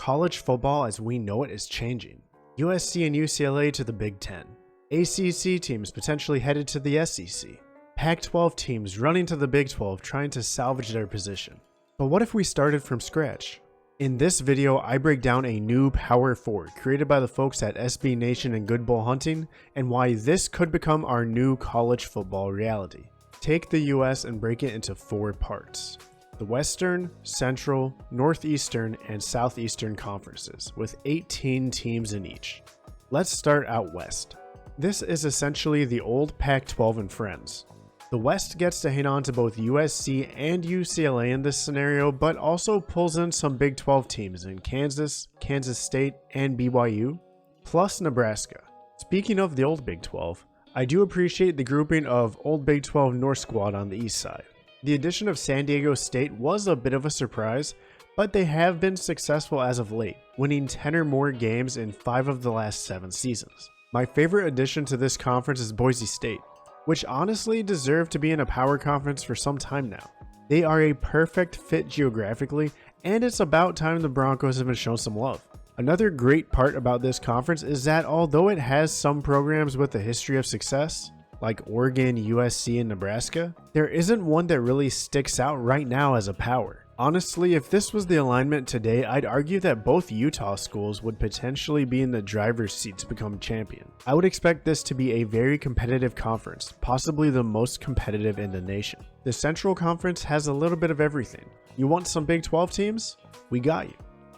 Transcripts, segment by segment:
college football as we know it is changing. USC and UCLA to the Big Ten. ACC teams potentially headed to the SEC. Pac-12 teams running to the Big 12 trying to salvage their position. But what if we started from scratch? In this video, I break down a new Power 4 created by the folks at SB Nation and Good Bull Hunting and why this could become our new college football reality. Take the US and break it into 4 parts. The Western, Central, Northeastern, and Southeastern conferences with 18 teams in each. Let's start out west. This is essentially the old Pac-12 and friends. The West gets to hang on to both USC and UCLA in this scenario, but also pulls in some Big 12 teams in Kansas, Kansas State, and BYU, plus Nebraska. Speaking of the old Big 12, I do appreciate the grouping of old Big 12 North Squad on the east side. The addition of San Diego State was a bit of a surprise, but they have been successful as of late, winning 10 or more games in 5 of the last 7 seasons. My favorite addition to this conference is Boise State, which honestly deserve to be in a power conference for some time now. They are a perfect fit geographically, and it's about time the Broncos have been shown some love. Another great part about this conference is that although it has some programs with a history of success, like Oregon, USC, and Nebraska, there isn't one that really sticks out right now as a power. Honestly, if this was the alignment today, I'd argue that both Utah schools would potentially be in the driver's seat to become champion. I would expect this to be a very competitive conference, possibly the most competitive in the nation. The Central Conference has a little bit of everything. You want some Big 12 teams? We got you.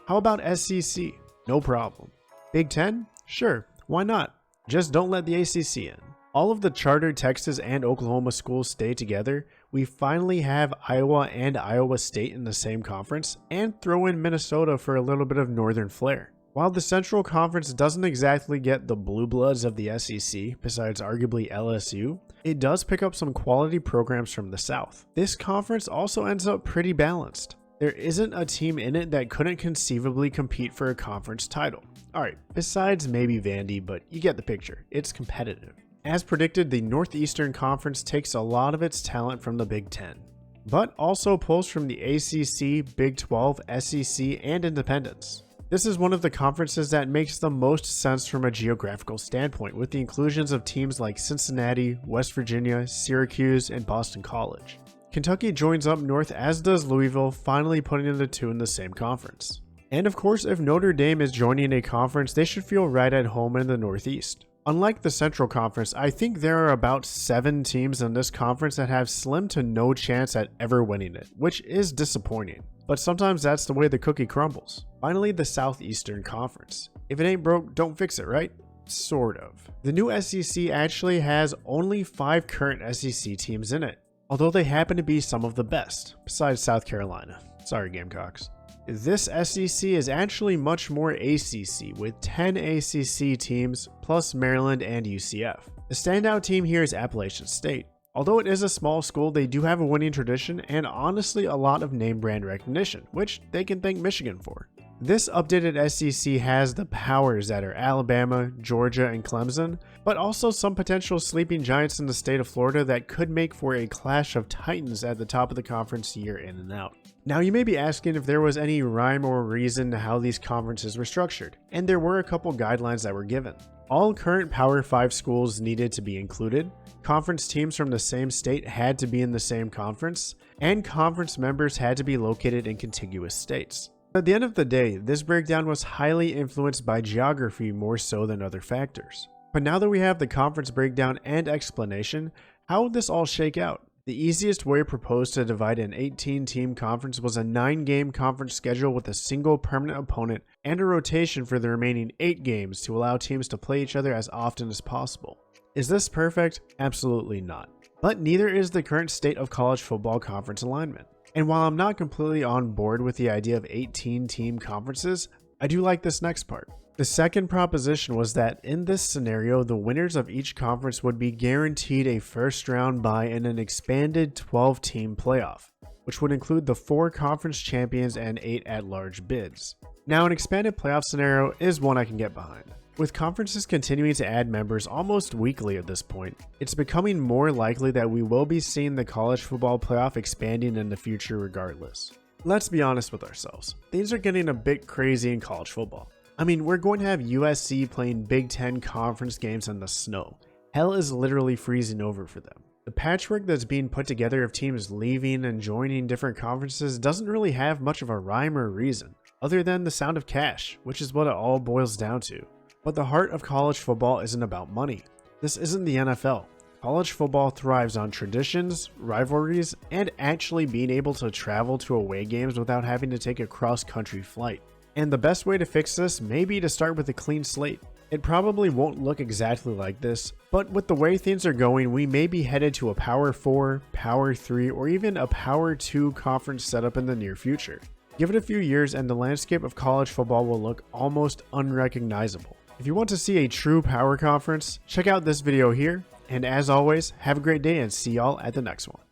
How about SEC? No problem. Big 10? Sure, why not? Just don't let the ACC in. All of the chartered Texas and Oklahoma schools stay together. We finally have Iowa and Iowa State in the same conference, and throw in Minnesota for a little bit of northern flair. While the Central Conference doesn't exactly get the blue bloods of the SEC, besides arguably LSU, it does pick up some quality programs from the South. This conference also ends up pretty balanced. There isn't a team in it that couldn't conceivably compete for a conference title. Alright, besides maybe Vandy, but you get the picture. It's competitive. As predicted, the Northeastern Conference takes a lot of its talent from the Big Ten, but also pulls from the ACC, Big 12, SEC, and Independents. This is one of the conferences that makes the most sense from a geographical standpoint, with the inclusions of teams like Cincinnati, West Virginia, Syracuse, and Boston College. Kentucky joins up north, as does Louisville, finally putting the two in the same conference. And of course, if Notre Dame is joining a conference, they should feel right at home in the Northeast. Unlike the Central Conference, I think there are about 7 teams in this conference that have slim to no chance at ever winning it, which is disappointing. But sometimes that's the way the cookie crumbles. Finally, the Southeastern Conference. If it ain't broke, don't fix it, right? Sort of. The new SEC actually has only 5 current SEC teams in it, although they happen to be some of the best, besides South Carolina. Sorry, Gamecocks. This SEC is actually much more ACC, with 10 ACC teams plus Maryland and UCF. The standout team here is Appalachian State. Although it is a small school, they do have a winning tradition and honestly a lot of name brand recognition, which they can thank Michigan for. This updated SEC has the powers that are Alabama, Georgia, and Clemson, but also some potential sleeping giants in the state of Florida that could make for a clash of titans at the top of the conference year in and out. Now you may be asking if there was any rhyme or reason to how these conferences were structured, and there were a couple guidelines that were given. All current Power 5 schools needed to be included, conference teams from the same state had to be in the same conference, and conference members had to be located in contiguous states. At the end of the day, this breakdown was highly influenced by geography more so than other factors. But now that we have the conference breakdown and explanation, how would this all shake out? The easiest way proposed to divide an 18-team conference was a 9-game conference schedule with a single permanent opponent and a rotation for the remaining 8 games to allow teams to play each other as often as possible. Is this perfect? Absolutely not. But neither is the current state of college football conference alignment. And while I'm not completely on board with the idea of 18-team conferences, I do like this next part. The second proposition was that in this scenario, the winners of each conference would be guaranteed a first-round bye in an expanded 12-team playoff, which would include the 4 conference champions and 8 at-large bids. Now, an expanded playoff scenario is one I can get behind. With conferences continuing to add members almost weekly at this point, it's becoming more likely that we will be seeing the college football playoff expanding in the future regardless. Let's be honest with ourselves. Things are getting a bit crazy in college football. I mean, we're going to have USC playing Big Ten conference games in the snow. Hell is literally freezing over for them. The patchwork that's being put together of teams leaving and joining different conferences doesn't really have much of a rhyme or reason, other than the sound of cash, which is what it all boils down to. But the heart of college football isn't about money. This isn't the NFL. College football thrives on traditions, rivalries, and actually being able to travel to away games without having to take a cross-country flight. And the best way to fix this may be to start with a clean slate. It probably won't look exactly like this, but with the way things are going, we may be headed to a Power 4, Power 3, or even a Power 2 conference setup in the near future. Give it a few years and the landscape of college football will look almost unrecognizable. If you want to see a true power conference, check out this video here, and as always, have a great day and see y'all at the next one.